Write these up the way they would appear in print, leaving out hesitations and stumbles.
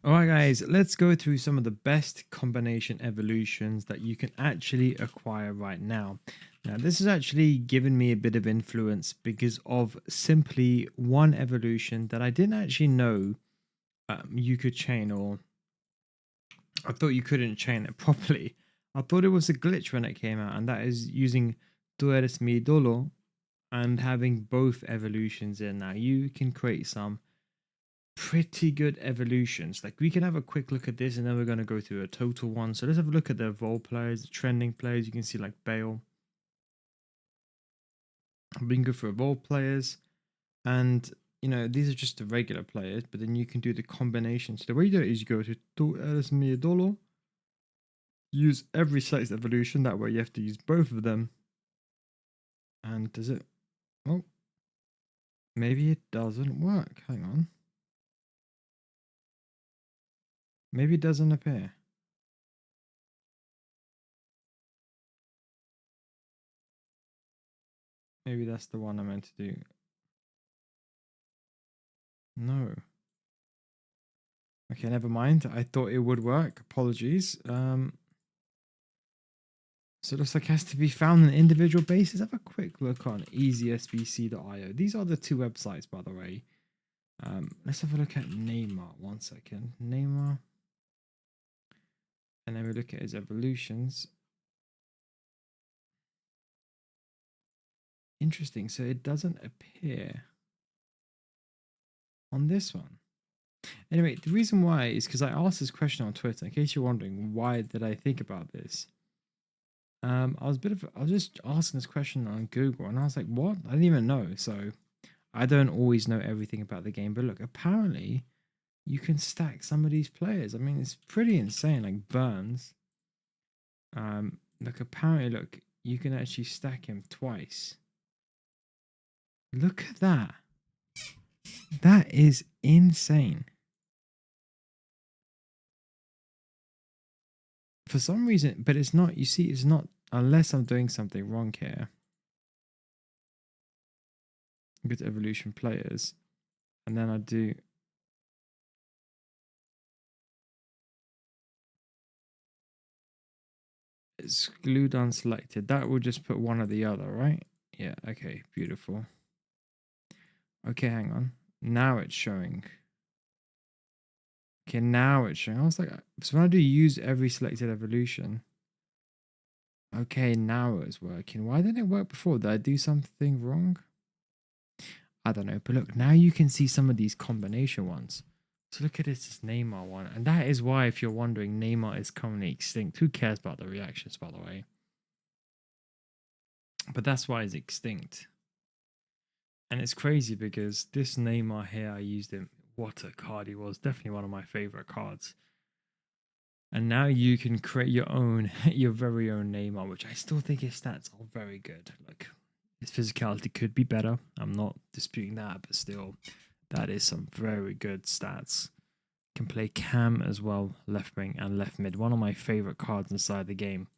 Alright guys, let's go through some of the best combination evolutions that you can actually acquire right now. Now this has actually given me a bit of influence because of simply one evolution that I didn't actually know you could chain, or I thought you couldn't chain it properly. I thought it was a glitch when it came out, and that is using Tu eres mi dolo and having both evolutions in. Now you can create some pretty good evolutions. Like, we can have a quick look at this and then we're going to go through a total one. So let's have a look at the evolve players, the trending players. You can see like Bale. We can go for evolve players, and these are just the regular players, but then you can do the combinations. The way you do it is you go to Tu eres mi idolo, use every selected evolution. That way you have to use both of them. And does it? Oh, maybe it doesn't work. Hang on. Maybe it doesn't appear. Maybe that's the one I meant to do. No. Okay, never mind. I thought it would work. Apologies. So it looks like it has to be found on an individual basis. Have a quick look on easysbc.io. These are the two websites, by the way. Let's have a look at Neymar. 1 second. Neymar. And then we look at his evolutions. Interesting. So it doesn't appear on this one. Anyway, the reason why is because I asked this question on Twitter. In case you're wondering, why did I think about this? I was just asking this question on Google, and I was like, "What? I didn't even know." So I don't always know everything about the game, but look, apparently you can stack some of these players. I mean, it's pretty insane. Like Burns, look, apparently, look, you can actually stack him twice. Look at that. That is insane. For some reason, but it's not. You see, it's not unless I'm doing something wrong here. Go to evolution players, and then I do. Exclude unselected. That will just put one or the other, right? Yeah, okay, beautiful. Okay, hang on. Now it's showing. Okay, now it's showing. I was like, so when I do use every selected evolution. Okay, now it's working. Why didn't it work before? Did I do something wrong? I don't know. But look, now you can see some of these combination ones. So look at this Neymar one. And that is why, if you're wondering, Neymar is currently extinct. Who cares about the reactions, by the way? But that's why it's extinct. And it's crazy because this Neymar here, I used him. What a card he was. Definitely one of my favorite cards. And now you can create your own, your very own Neymar, which I still think his stats are very good. Like, his physicality could be better. I'm not disputing that, but still, that is some very good stats. Can play cam as well, left wing and left mid. One of my favorite cards inside the game.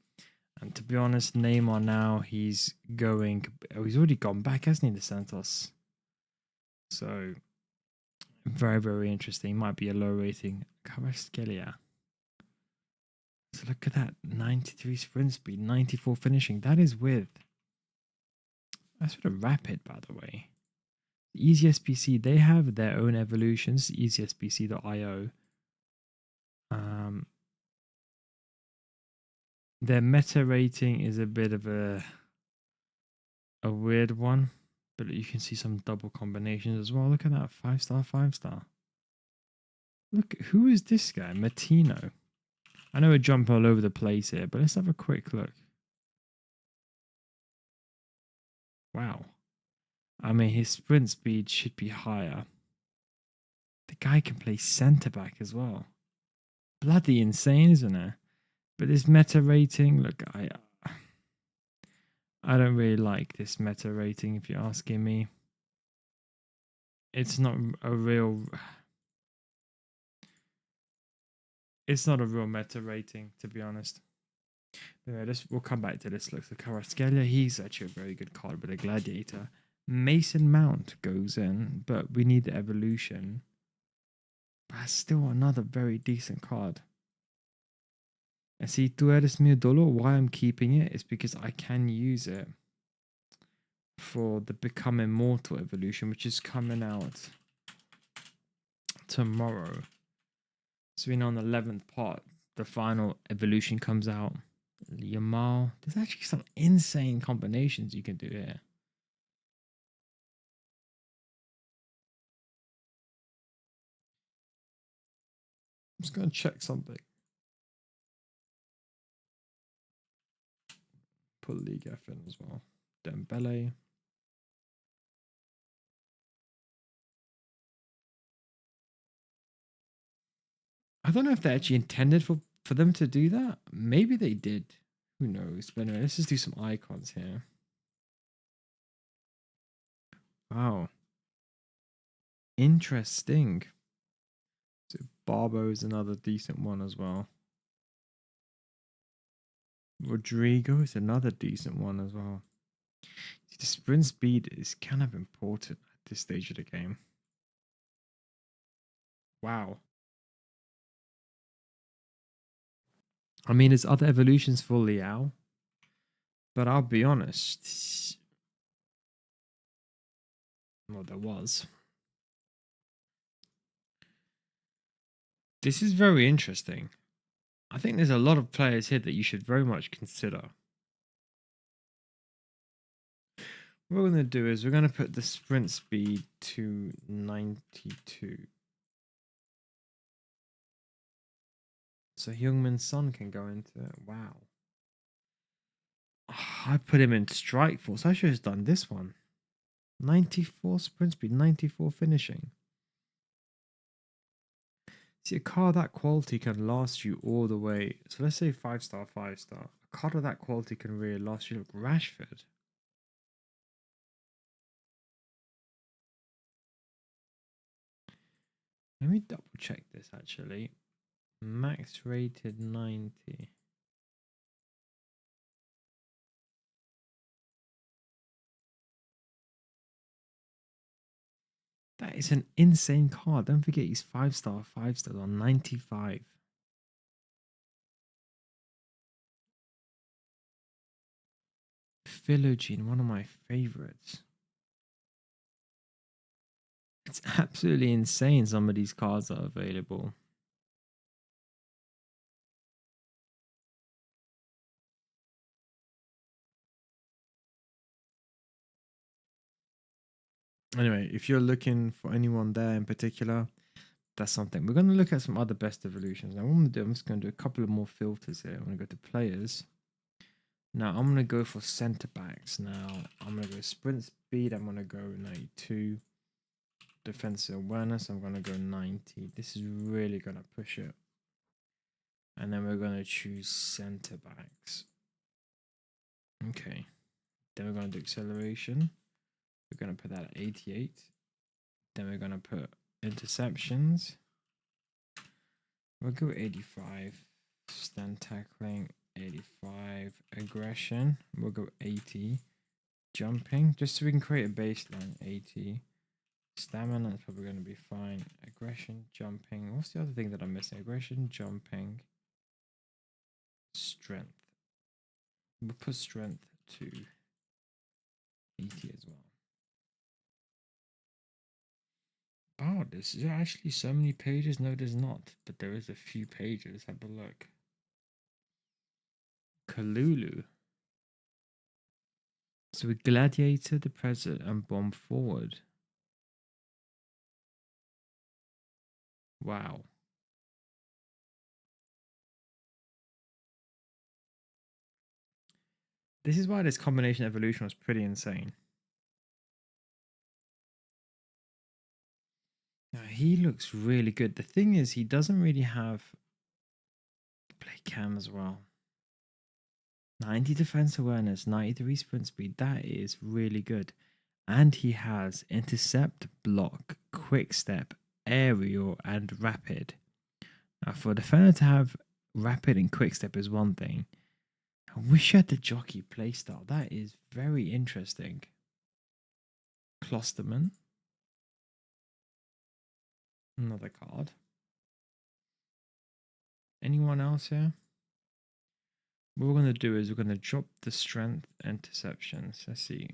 And to be honest, Neymar now, he's going. Oh, he's already gone back, hasn't he, to Santos? So, very, very interesting. Might be a low rating. Carrasquelia. So look at that. 93 sprint speed, 94 finishing. That is with. That's sort of rapid, by the way. EasySBC, they have their own evolutions, easysbc.io. Their meta rating is a bit of a weird one, but you can see some double combinations as well. Look at that, 5-star, 5-star. Look, who is this guy? Martino. I know we jump all over the place here, but let's have a quick look. Wow. I mean, his sprint speed should be higher. The guy can play centre back as well. Bloody insane, isn't it? But this meta rating, look, I don't really like this meta rating, if you're asking me. It's not a real. It's not a real meta rating, to be honest. Anyway, we'll come back to this. Look, the Carrasquelia, he's actually a very good card, but a gladiator. Mason Mount goes in, but we need the evolution. But that's still another very decent card. And see, tú eres mi idolo. Why I'm keeping it is because I can use it for the Become Immortal evolution, which is coming out tomorrow. So we're on the 11th part. The final evolution comes out. Yamal. There's actually some insane combinations you can do here. I'm just going to check something. Put League F in as well. Dembele. I don't know if they actually intended for them to do that. Maybe they did. Who knows? But anyway, let's just do some icons here. Wow. Interesting. So Barbo is another decent one as well. Rodrigo is another decent one as well. See, the sprint speed is kind of important at this stage of the game. Wow. I mean, there's other evolutions for Liao, but I'll be honest. Well, there was. This is very interesting. I think there's a lot of players here that you should very much consider. What we're going to do is we're going to put the sprint speed to 92. So Heung-min Son can go into it. Wow. I put him in strike force. I should have done this one. 94 sprint speed, 94 finishing. See, a card of that quality can last you all the way. So let's say 5-star, 5-star. A card of that quality can really last you. Look, Rashford. Let me double check this actually. Max rated 90. That is an insane card. Don't forget he's 5-star, 5-stars on 95. Philogene, one of my favorites. It's absolutely insane some of these cards are available. Anyway, if you're looking for anyone there in particular, that's something. We're going to look at some other best evolutions. Now, what I'm going to do, I'm just going to do a couple of more filters here. I'm going to go to players. Now, I'm going to go for center backs. Now, I'm going to go sprint speed. I'm going to go 92. Defensive awareness, I'm going to go 90. This is really going to push it. And then we're going to choose center backs. Okay. Then we're going to do acceleration. We're going to put that at 88. Then we're going to put interceptions. We'll go 85. Stand tackling, 85. Aggression, we'll go 80. Jumping, just so we can create a baseline, 80. Stamina is probably going to be fine. Aggression, jumping. What's the other thing that I'm missing? Aggression, jumping. Strength. We'll put strength to 80 as well. Oh, there's actually so many pages. No, there's not. But there is a few pages. Have a look. Kalulu. So we gladiator, the present, and bomb forward. Wow. This is why this combination evolution was pretty insane. Now, he looks really good. The thing is, he doesn't really have play cam as well. 90 defense awareness, 93 sprint speed. That is really good. And he has intercept, block, quick step, aerial, and rapid. Now, for a defender to have rapid and quick step is one thing. I wish I had the jockey playstyle. That is very interesting. Klosterman. Another card. Anyone else here? What we're going to do is we're going to drop the strength interceptions. Let's see.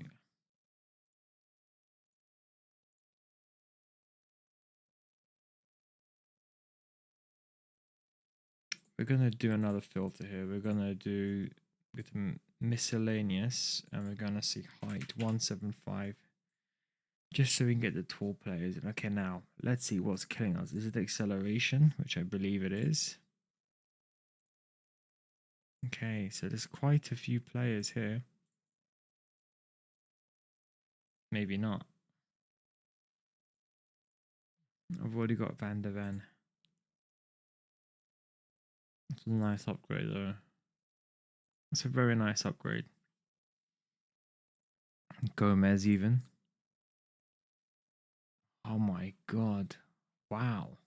We're going to do another filter here. We're going to do with miscellaneous, and we're going to see height 175, just so we can get the tall players. And okay, now let's see what's killing us. Is it acceleration, which I believe it is? Okay, so there's quite a few players here. Maybe not. I've already got Van der Ven. It's a nice upgrade though. It's a very nice upgrade. Gomez even. Oh my god. Wow.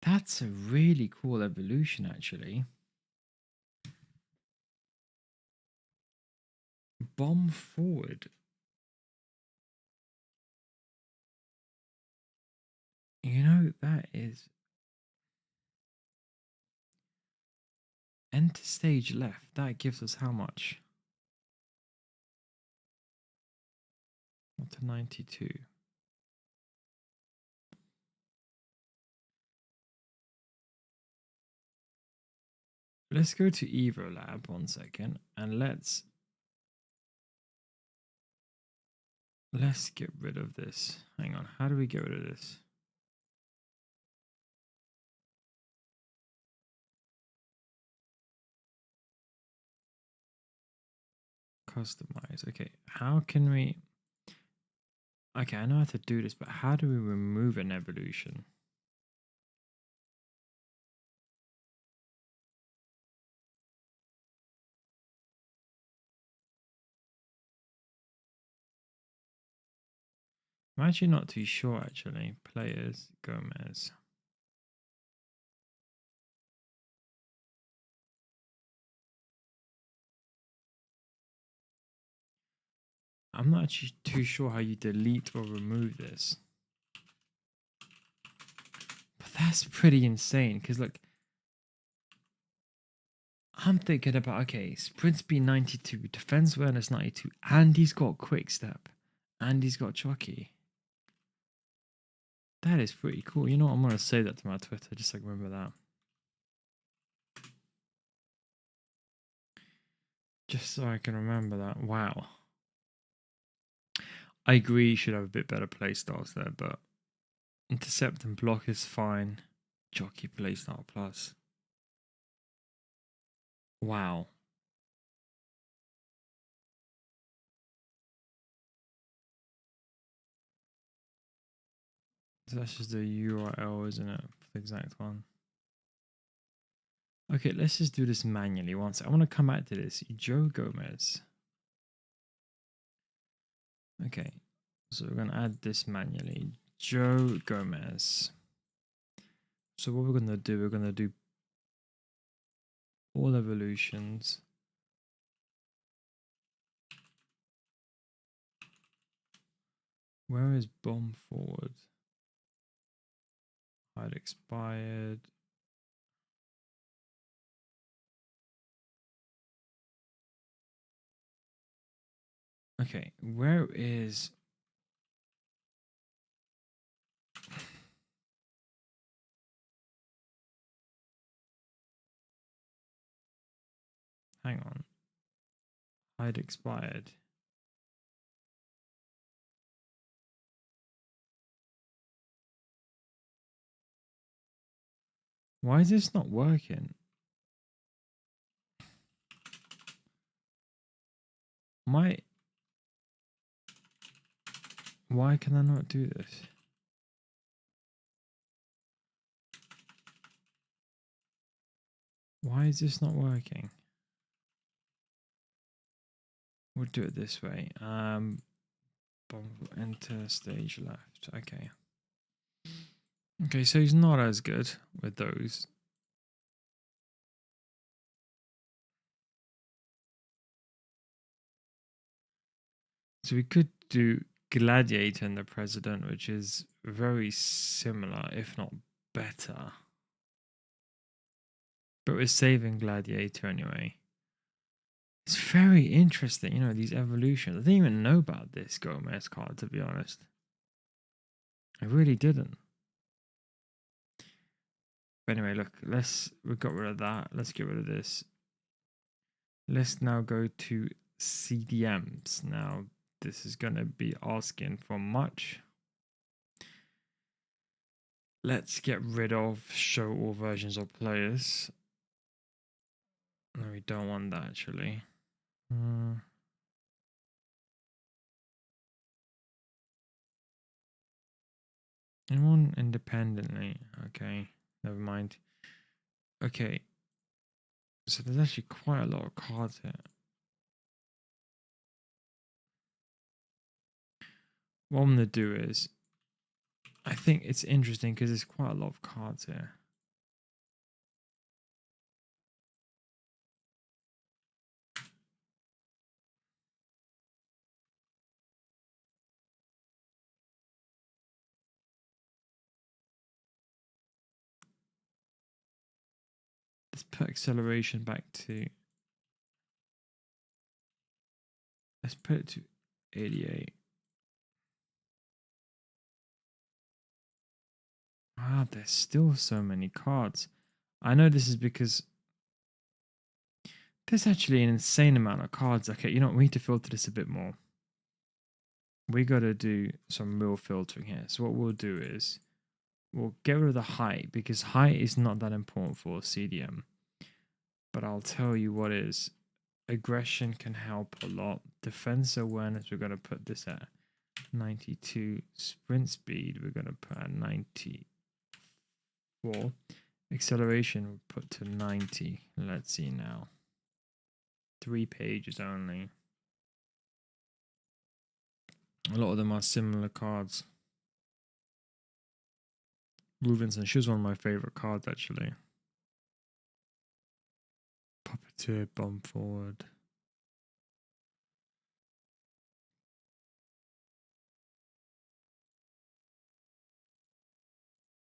That's a really cool evolution actually. Bomb forward. You know, that is... Enter stage left. That gives us how much? What to 92? Let's go to Evo Lab 1 second and let's get rid of this. Hang on, how do we get rid of this? Customize. Okay, how can we... Okay, I know how to do this, but how do we remove an evolution? I'm actually not too sure actually. Players, Gomez. I'm not actually too sure how you delete or remove this. But that's pretty insane, because look, I'm thinking about, okay, sprint speed 92, defense awareness 92, and he's got quick step, and he's got jockey. That is pretty cool. You know what? I'm going to say that to my Twitter, just like remember that. Just so I can remember that. Wow. I agree you should have a bit better playstyles there, but intercept and block is fine. Jockey playstyle plus. Wow. So that's just the URL, isn't it? For the exact one. Okay, let's just do this manually once. I want to come back to this. Joe Gomez. Okay, so we're going to add this manually. Joe Gomez. So what we're going to do all evolutions. Where is bomb forward? Hide expired. Okay, where is... Hang on. Hide expired. Why is this not working? Why can I not do this? Why is this not working? We'll do it this way. Enter stage left. Okay. Okay, so he's not as good with those. So we could do Gladiator and the President, which is very similar, if not better. But we're saving Gladiator anyway. It's very interesting, you know, these evolutions. I didn't even know about this Gomez card, to be honest. I really didn't. But anyway, look, we got rid of that. Let's get rid of this. Let's now go to CDMs. Now, this is going to be asking for much. Let's get rid of show all versions of players. No, we don't want that actually. Anyone independently? Okay, never mind. Okay, so there's actually quite a lot of cards here. What I'm going to do is, I think it's interesting because there's quite a lot of cards here. Let's put acceleration back to, let's put it to 88. Ah, there's still so many cards. I know this is because there's actually an insane amount of cards. Okay, you know what? We need to filter this a bit more. We got to do some real filtering here. So what we'll do is we'll get rid of the height because height is not that important for CDM. But I'll tell you what is. Aggression can help a lot. Defense awareness, we're going to put this at 92. Sprint speed, we're going to put at 94. Acceleration, we'll put to 90. Let's see now. 3 pages only. A lot of them are similar cards. Rubenson, she was one of my favorite cards actually. Puppeteer, bomb forward.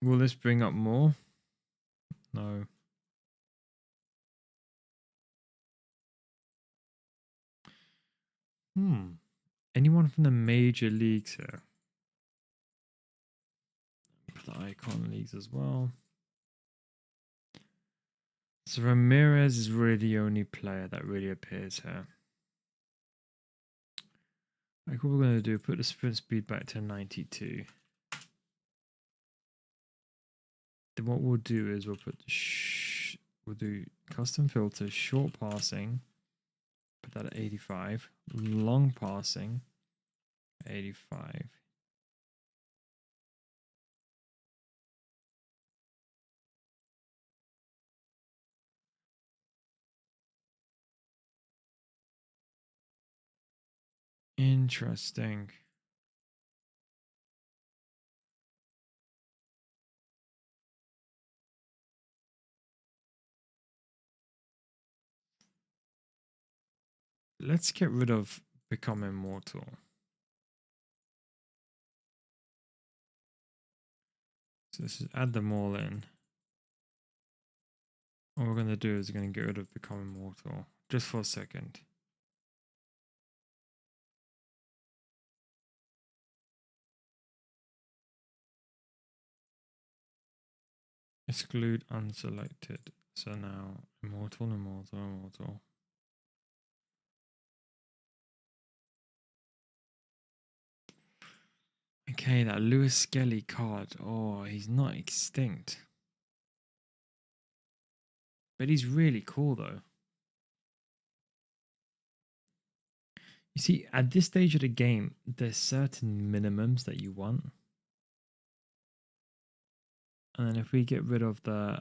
Will this bring up more? No. Anyone from the major leagues here? Put the icon leagues as well. So Ramirez is really the only player that really appears here. Like what we're going to do, put the sprint speed back to 92. Then what we'll do is we'll put we'll do custom filter, short passing, put that at 85, long passing, 85. Interesting. Let's get rid of become immortal. So this is add them all in. What we're going to do is we're going to get rid of become immortal just for a second. Exclude unselected. So now immortal, immortal, immortal. Okay, that Lewis Skelly card. Oh, he's not extinct. But he's really cool though. You see, at this stage of the game, there's certain minimums that you want. And then if we get rid of the...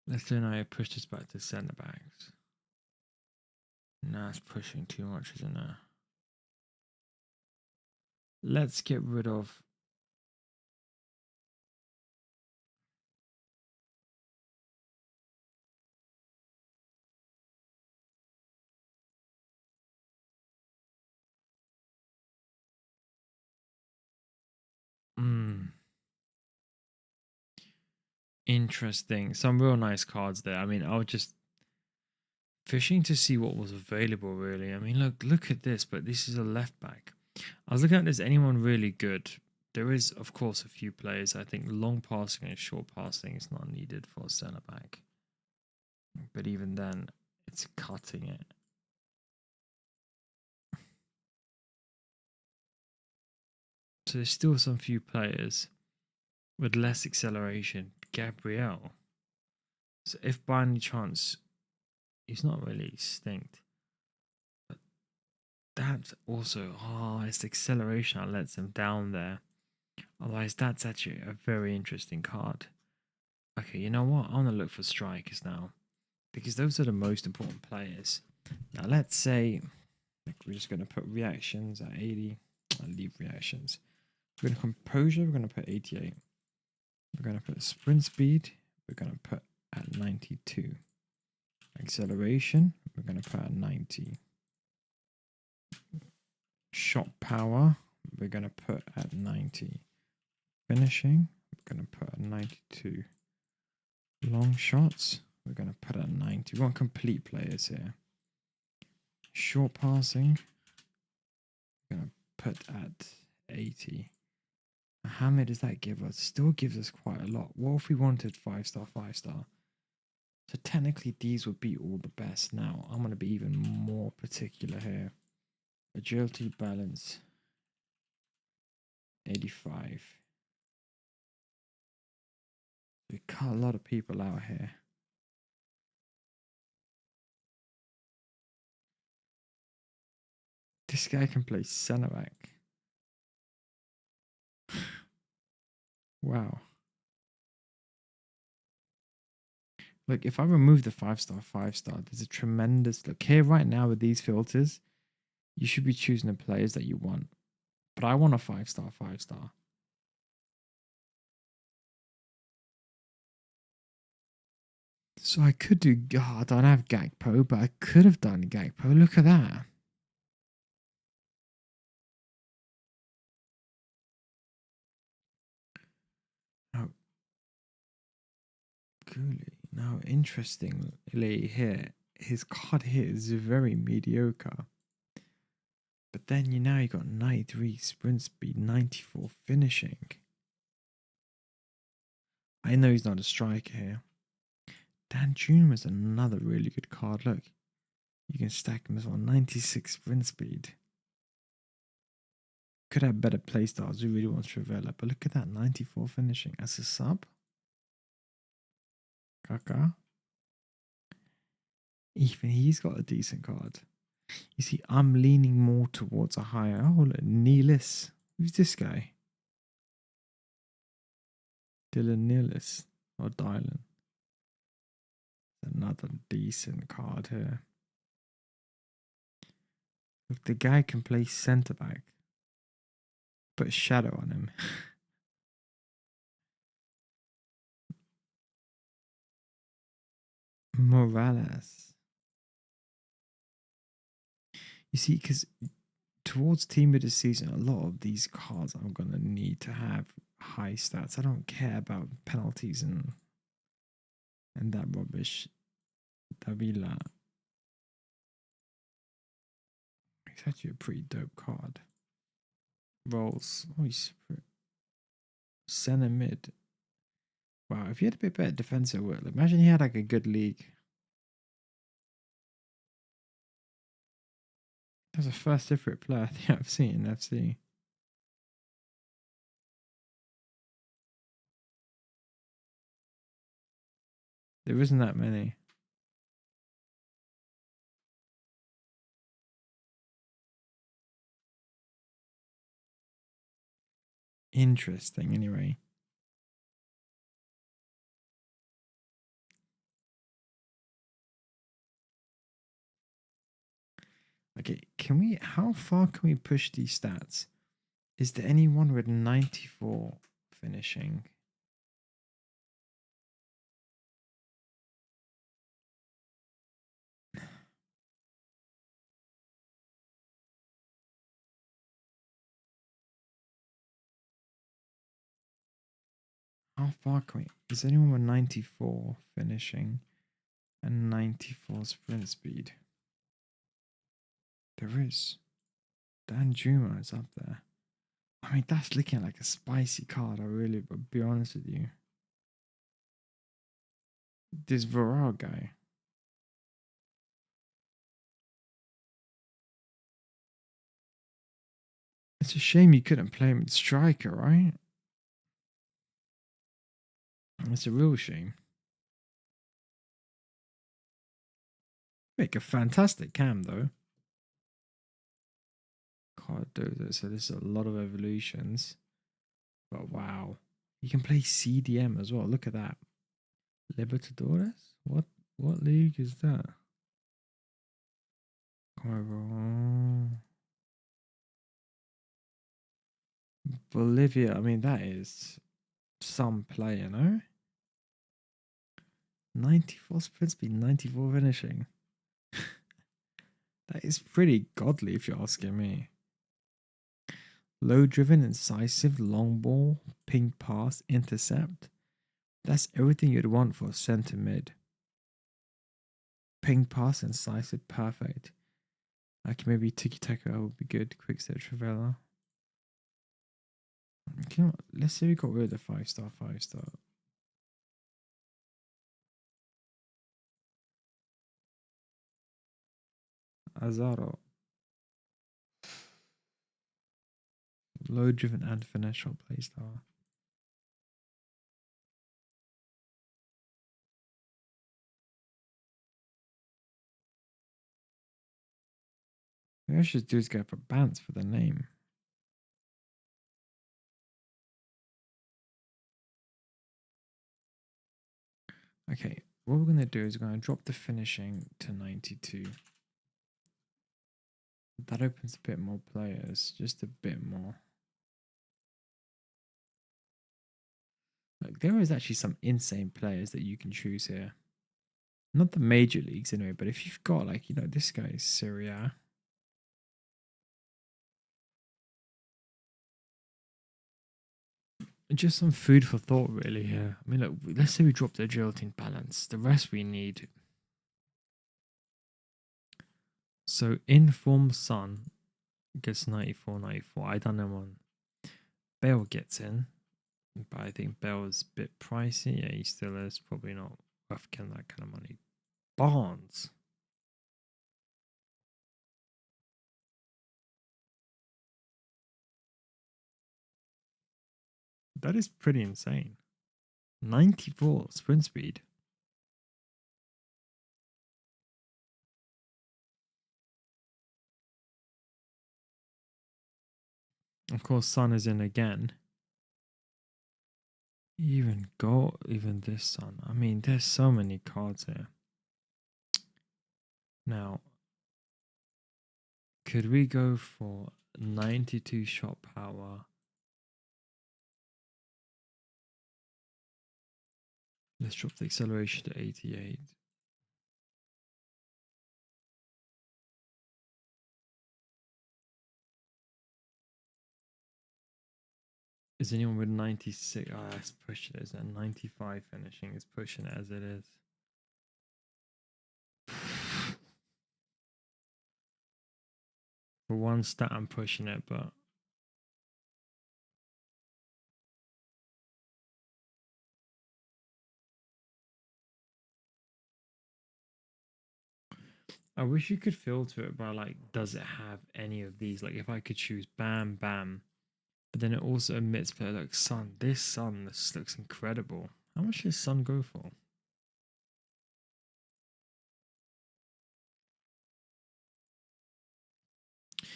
Let's say now I push this back to centre backs. Nah, it's pushing too much, isn't it? Let's get rid of... Interesting. Some real nice cards there. I mean, I was just fishing to see what was available, really. I mean, look at this, but this is a left back. I was looking at, is anyone really good? There is, of course, a few players. I think long passing and short passing is not needed for a centre back. But even then, it's cutting it. So there's still some few players with less acceleration. Gabriel. So if by any chance he's not really extinct, but that also, it's the acceleration that lets him down there. Otherwise, that's actually a very interesting card. Okay, you know what? I want to look for strikers now because those are the most important players. Now, let's say we're just going to put reactions at 80. I'll leave reactions. We're going to composure, we're going to put 88. We're going to put sprint speed, we're going to put at 92. Acceleration, we're going to put at 90. Shot power, we're going to put at 90. Finishing, we're going to put at 92. Long shots, we're going to put at 90. We want complete players here. Short passing, we're going to put at 80. How many does that give us? Still gives us quite a lot. What if we wanted 5-star, 5-star? So technically these would be all the best. Now I'm going to be even more particular here. Agility, balance, 85. We cut a lot of people out here. This guy can play centre back. Wow. Look, if I remove the 5-star, 5-star, there's a tremendous look here right now with these filters. You should be choosing the players that you want. But I want a 5-star, 5-star. So I could do, I don't have Gakpo, but I could have done Gakpo. Look at that. Oh, Coolly. Now, interestingly here, his card here is very mediocre. But then you got 93 sprint speed, 94 finishing. I know he's not a striker here. Dan Juma is another really good card. Look, you can stack him as well. 96 sprint speed. Could have better playstyles. Who really wants Travella? But look at that, 94 finishing as a sub. Kaka. Even he's got a decent card. You see, I'm leaning more towards a higher. Oh, look, Nealis. Who's this guy? Dylan Nealis or Dylan. Another decent card here. Look, the guy can play centre back. Put a shadow on him. Morales. You see, because towards team of the season, a lot of these cards I'm going to need to have high stats. I don't care about penalties and that rubbish. Davila. It's actually a pretty dope card. Rolls. Oh, he's center mid. Wow, if he had a bit better defensive work, imagine he had like a good league. That's the first different player I think I've seen in FC. There isn't that many. Interesting, anyway. Okay, how far can we push these stats? Is there anyone with 94 finishing? How far can we? Is anyone with 94 finishing and 94 sprint speed? There is. Dan Juma is up there. I mean, that's looking like a spicy card. I really, but be honest with you. This Varel guy. It's a shame you couldn't play him at striker, right? It's a real shame. Make a fantastic cam though. Cardozo. So there's a lot of evolutions. But wow. You can play CDM as well. Look at that. Libertadores? What league is that? Bolivia. I mean, that is some player, no? 94 sprint speed, 94 finishing. That is pretty godly if you're asking me. Low driven, incisive, long ball, ping pass, intercept. That's everything you'd want for a centre mid. Ping pass, incisive, perfect. Like maybe Tiki Taka would be good. Quick set Travella. You know what? Let's say we got rid of the 5-star, 5-star. Azaro. Low driven and finesse play style. Maybe I should do is go for Bants for the name. Okay, what we're going to do is we're going to drop the finishing to 92. That opens a bit more players, just a bit more. Like, there is actually some insane players that you can choose here. Not the major leagues anyway, but if you've got like, you know, this guy is Syria. Just some food for thought really here. I mean, look, let's say we drop the agility and balance. The rest we need. So Inform Sun gets 94, 94. I don't know one. Bale gets in. But I think Bell's a bit pricey. Yeah, he still is. Probably not worth getting that kind of money. Barnes. That is pretty insane. 94 sprint speed. Of course, Sun is in again. Even this Sun. I mean, there's so many cards here. Now, could we go for 92 shot power? Let's drop the acceleration to 88. Is anyone with 96? Oh, that's pushing it, isn't it? 95 finishing is pushing it as it is. For one stat, I'm pushing it, but I wish you could filter it by like, does it have any of these? Like, if I could choose Bam Bam, but then it also emits player like Sun. This looks incredible. How much does Sun go for?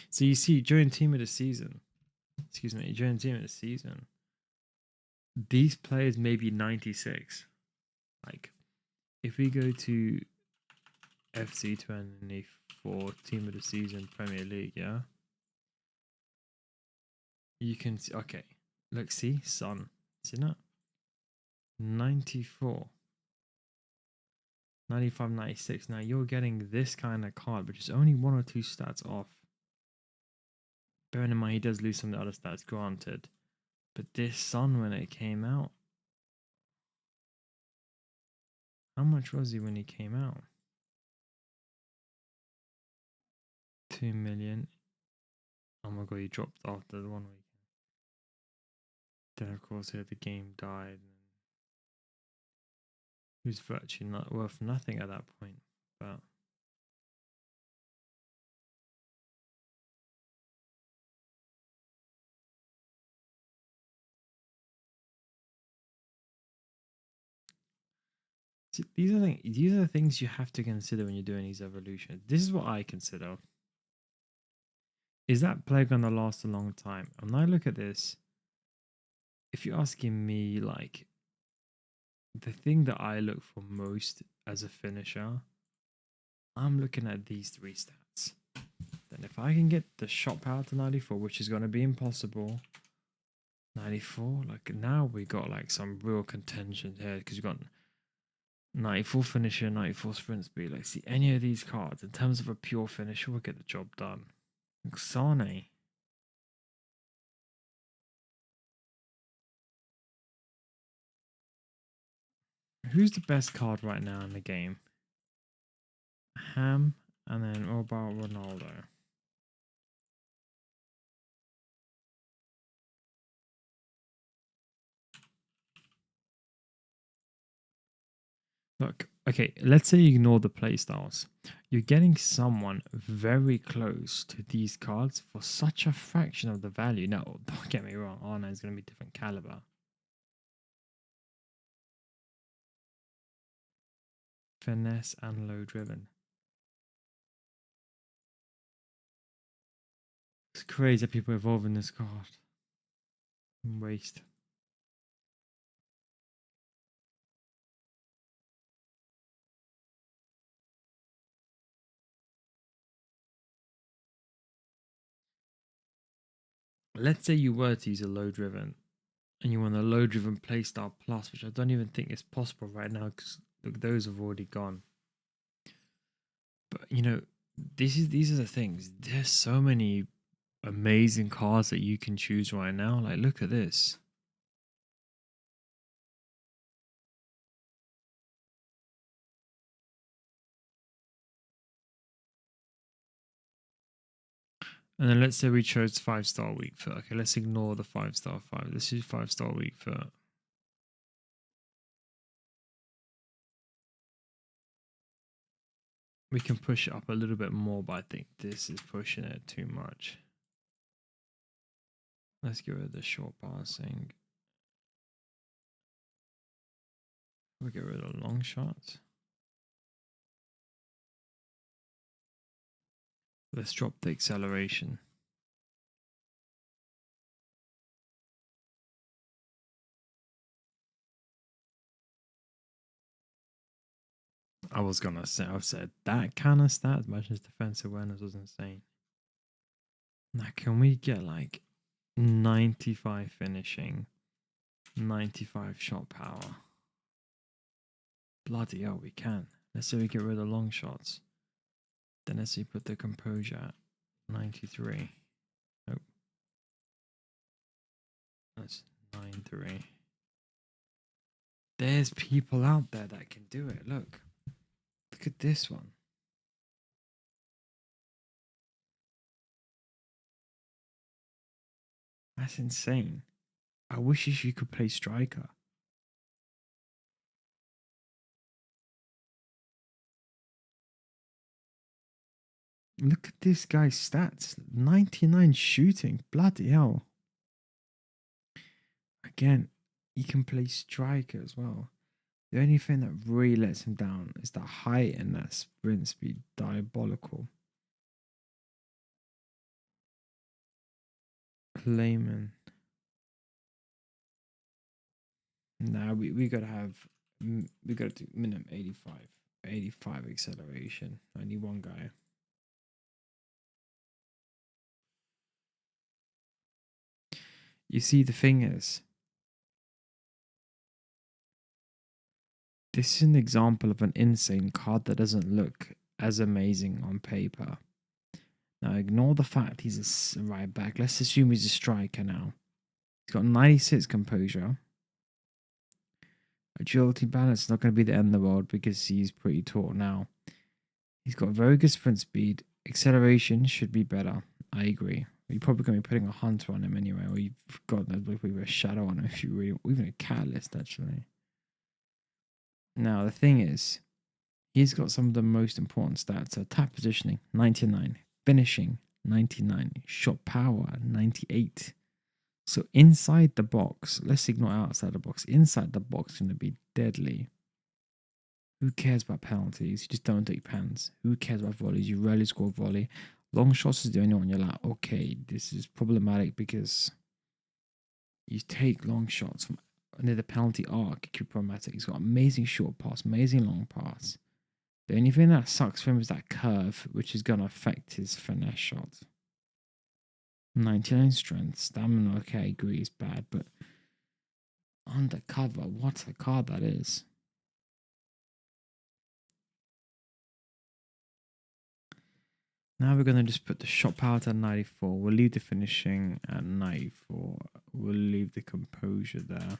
So you see, during team of the season, these players may be 96. Like, if we go to FC 24 team of the season Premier League, yeah, you can see. Okay, look, see Sun, see that 94. 95, 96. Now you're getting this kind of card, which is only one or two stats off. Bearing in mind he does lose some of the other stats, granted. But this Sun, when it came out, How much was he when he came out? 2 million. Oh my god, he dropped after the 1 week. Then of course the game died. He was virtually not worth nothing at that point. But see, these are the things you have to consider when you're doing these evolutions. This is what I consider. Is that player gonna last a long time? And I look at this, if you're asking me, like, the thing that I look for most as a finisher, I'm looking at these three stats. Then if I can get the shot power to 94, which is going to be impossible, 94, like now we got like some real contention here because you got 94 finisher, 94 sprint speed. Like, see any of these cards in terms of a pure finisher will get the job done. Like Sane. Who's the best card right now in the game? Ham, and then what about Ronaldo? Look, okay, let's say you ignore the playstyles. You're getting someone very close to these cards for such a fraction of the value. Now, don't get me wrong, R9 is going to be different caliber. Finesse and low driven. It's crazy that people evolve in this card. Waste. Let's say you were to use a low driven and you want a low driven playstyle plus, which I don't even think is possible right now because those have already gone. But you know, these are the things. There's so many amazing cards that you can choose right now. Like, look at this. And then let's say we chose 5-star weak foot. Okay, let's ignore the 5-star 5. This is 5-star weak foot. We can push it up a little bit more, but I think this is pushing it too much. Let's get rid of the short passing. We'll get rid of long shots. Let's drop the acceleration. I've said that kind of stat, as much as defense awareness was insane. Now, can we get like 95 finishing, 95 shot power? Bloody hell, we can. Let's say we get rid of long shots. Then let's see, put the composure at 93. Nope. That's 93. There's people out there that can do it. Look. Look at this one. That's insane. I wish you could play striker. Look at this guy's stats. 99 shooting. Bloody hell. Again, he can play striker as well. The only thing that really lets him down is that height and that sprint speed. Diabolical. Clayman. Nah, we gotta have, we gotta do minimum 85. 85 acceleration. Only one guy. You see, the thing is, this is an example of an insane card that doesn't look as amazing on paper. Now, ignore the fact he's a right back. Let's assume he's a striker now. He's got 96 composure. Agility balance is not going to be the end of the world because he's pretty tall now. He's got very good sprint speed. Acceleration should be better. I agree. You're probably going to be putting a hunter on him anyway, or you've got a shadow on him if you really, or even a catalyst actually. Now the thing is, he's got some of the most important stats. So tap positioning 99, finishing 99, shot power 98. So inside the box, let's ignore outside the box. Inside the box is going to be deadly. Who cares about penalties? You just don't take pens. Who cares about volleys? You rarely score volley. Long shots is the only one you're like, okay, this is problematic because you take long shots from near the penalty arc. It could be problematic. He's got amazing short pass, amazing long pass. The only thing that sucks for him is that curve, which is going to affect his finesse shot. 99 strength, stamina, okay, I agree, is bad, but undercover, what a card that is. Now we're going to just put the shot power to 94. We'll leave the finishing at 94. We'll leave the composure there.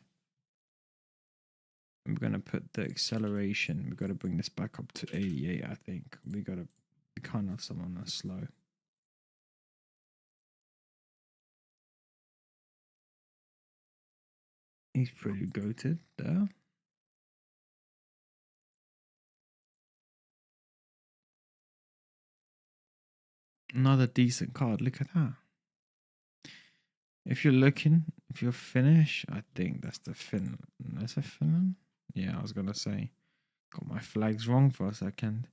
We're going to put the acceleration. We've got to bring this back up to 88, I think. We can't have someone that's slow. He's pretty goated there. Another decent card. Look at that. If you're Finnish, I think that's the Finland. That's a Finland? Yeah, I was going to say. Got my flags wrong for a second.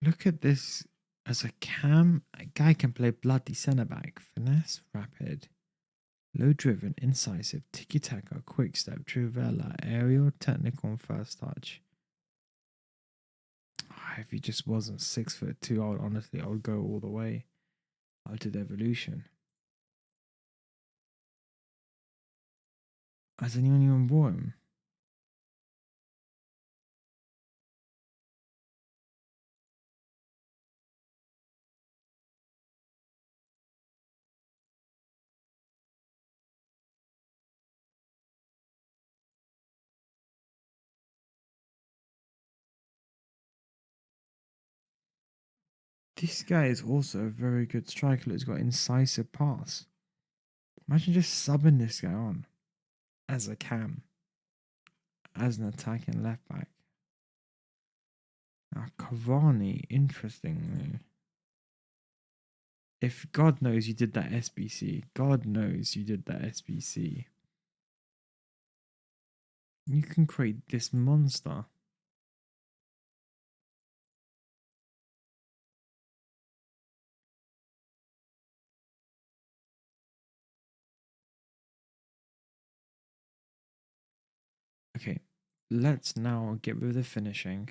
Look at this. As a cam, a guy can play bloody centre back. Finesse, rapid, low driven, incisive, tiki taka, quick step, trivella, aerial, technical, and first touch. If he just wasn't 6'2", I would go all the way. I would do the evolution. Has anyone even bought him? This guy is also a very good striker. He's got incisive pass. Imagine just subbing this guy on as a cam, as an attacking left back. Now, Cavani, interestingly. If God knows you did that SBC, God knows you did that SBC, you can create this monster. Okay, let's now get rid of the finishing.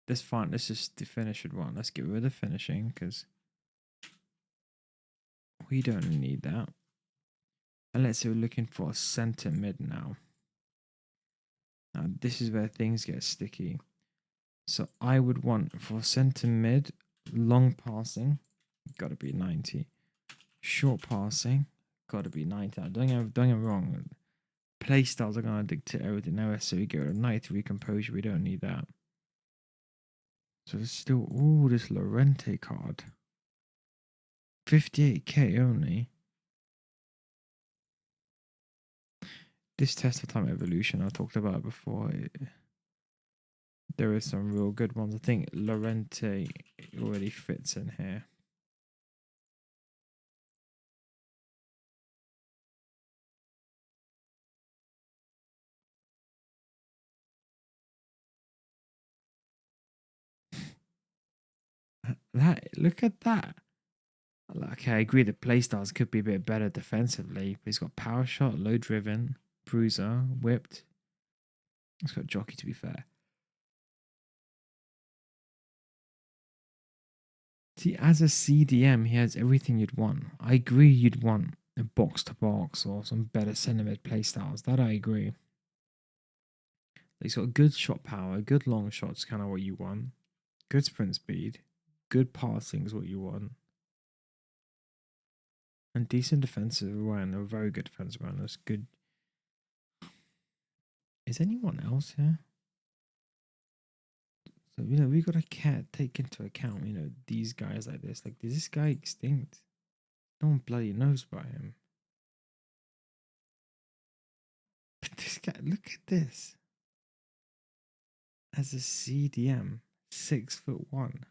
That's fine. Let's just finish with one. Let's get rid of the finishing because we don't need that. And let's say we're looking for a center mid now. Now, this is where things get sticky. So I would want for center mid, long passing, got to be 90. Short passing, got to be 90. Now, don't get me wrong. Play styles are going to dictate everything now. So we get rid of 93 composure. We don't need that. So there's still all this Lorente card. 58k only. This test of time evolution I talked about before. There is some real good ones. I think Lorente already fits in here. Look at that. Okay, I agree the playstyles could be a bit better defensively, but he's got power shot, low driven, bruiser, whipped. He's got jockey to be fair. See, as a CDM, he has everything you'd want. I agree you'd want a box to box or some better center mid playstyles. That I agree. He's got good shot power, good long shots, kind of what you want. Good sprint speed, good passing is what you want. And decent defensive awareness, or very good defensive awareness. Good. Is anyone else here? So, we got to take into account, these guys like this. Like, is this guy extinct? No one bloody knows about him. But this guy, look at this. As a CDM, 6'1".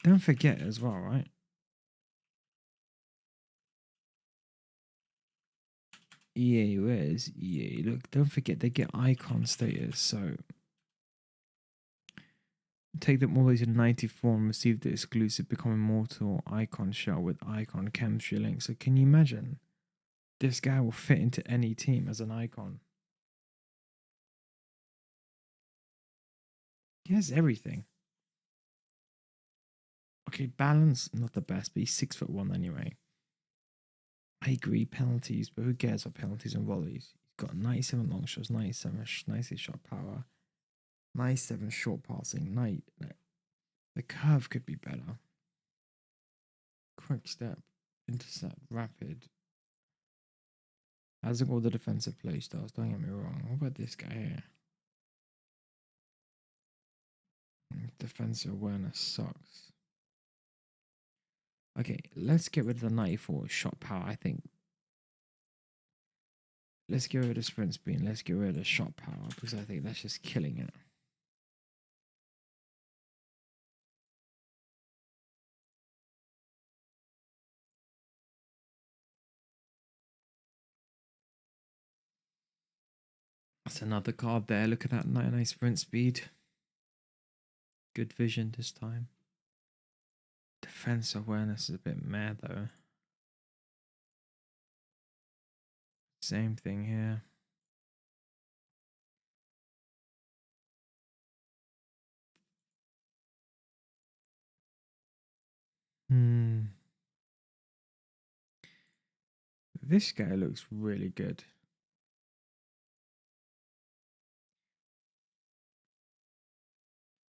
Don't forget as well, right? EA, where's EA? Look, don't forget they get icon status, so take them all the way to 94 and receive the exclusive Become Immortal icon shell with icon chemistry link. So can you imagine? This guy will fit into any team as an icon. He has everything. Okay, balance, not the best, but he's 6'1" anyway. I agree, penalties, but who cares about penalties and volleys? He's got 97 long shots, 90 shot power, 97 short passing, the curve could be better. Quick step, intercept, rapid. Hasn't got all the defensive play styles, don't get me wrong. What about this guy here? Defensive awareness sucks. Okay, let's get rid of the 94 shot power, I think. Let's get rid of the sprint speed. Let's get rid of the shot power because I think that's just killing it. That's another card there. Look at that 99 sprint speed. Good vision this time. Defense awareness is a bit mad though. Same thing here. This guy looks really good.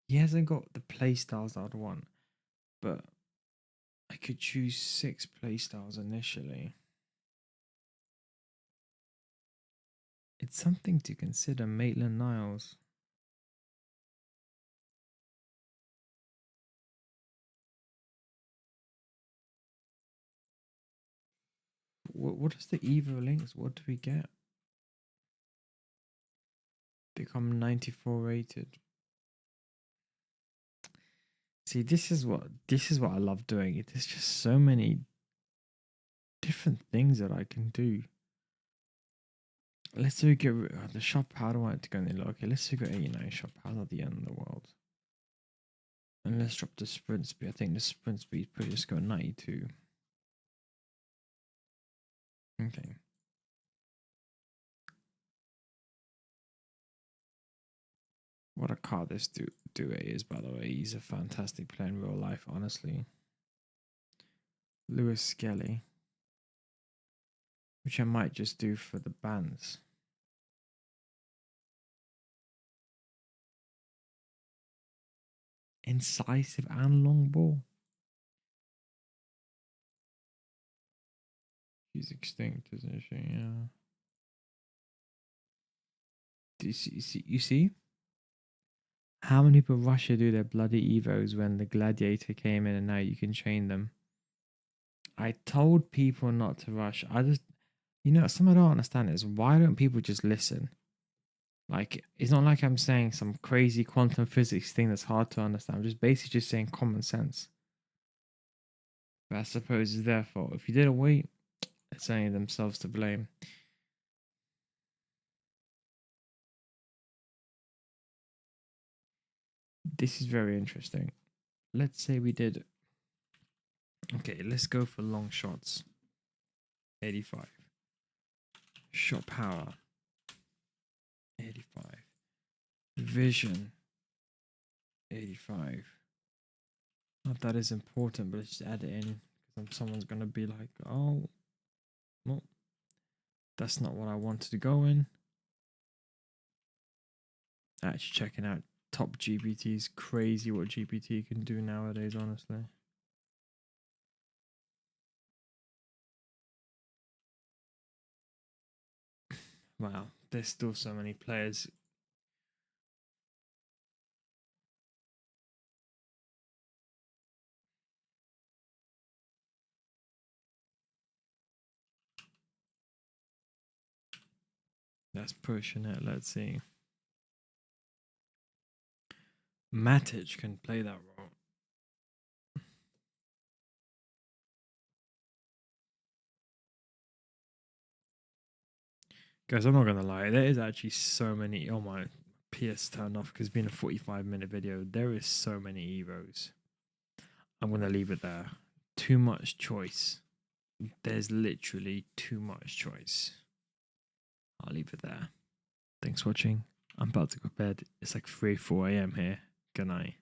He hasn't got the playstyles I'd want, but I could choose 6 playstyles initially. It's something to consider, Maitland-Niles. What is the Evo links? What do we get? Become 94 rated. See, this is what I love doing. There's just so many different things that I can do. Let's do get the shot power. I don't want it to go in the low. Okay, let's do 89 shot power, not the end of the world. And let's drop the sprint speed. I think the sprint speed probably just go 92. Okay. What a card this Due is, by the way. He's a fantastic player in real life, honestly. Lewis Skelly. Which I might just do for the bands. Incisive and long ball. She's extinct, isn't she? Yeah. Do you see? How many people Russia do their bloody Evos when the Gladiator came in and now you can chain them? I told people not to rush. Something I don't understand is why don't people just listen? Like, it's not like I'm saying some crazy quantum physics thing that's hard to understand. I'm just basically just saying common sense. But I suppose it's their fault. If you didn't wait, it's only themselves to blame. This is very interesting. Let's say we did. Okay, let's go for long shots. 85. Shot power. 85. Vision. 85. Not that is important, but let's just add it in. Because someone's going to be like, oh, well, that's not what I wanted to go in. Actually checking out top GPTs. Crazy what GPT can do nowadays, honestly. Wow, there's still so many players. That's pushing it. Let's see. Matic can play that role. Guys, I'm not gonna lie. There is actually so many. Oh my, PS turned off because it's been a 45-minute video. There is so many Evos. I'm gonna leave it there. Too much choice. There's literally too much choice. I'll leave it there. Thanks for watching. I'm about to go to bed. It's like 3, 4 a.m. here. Good night.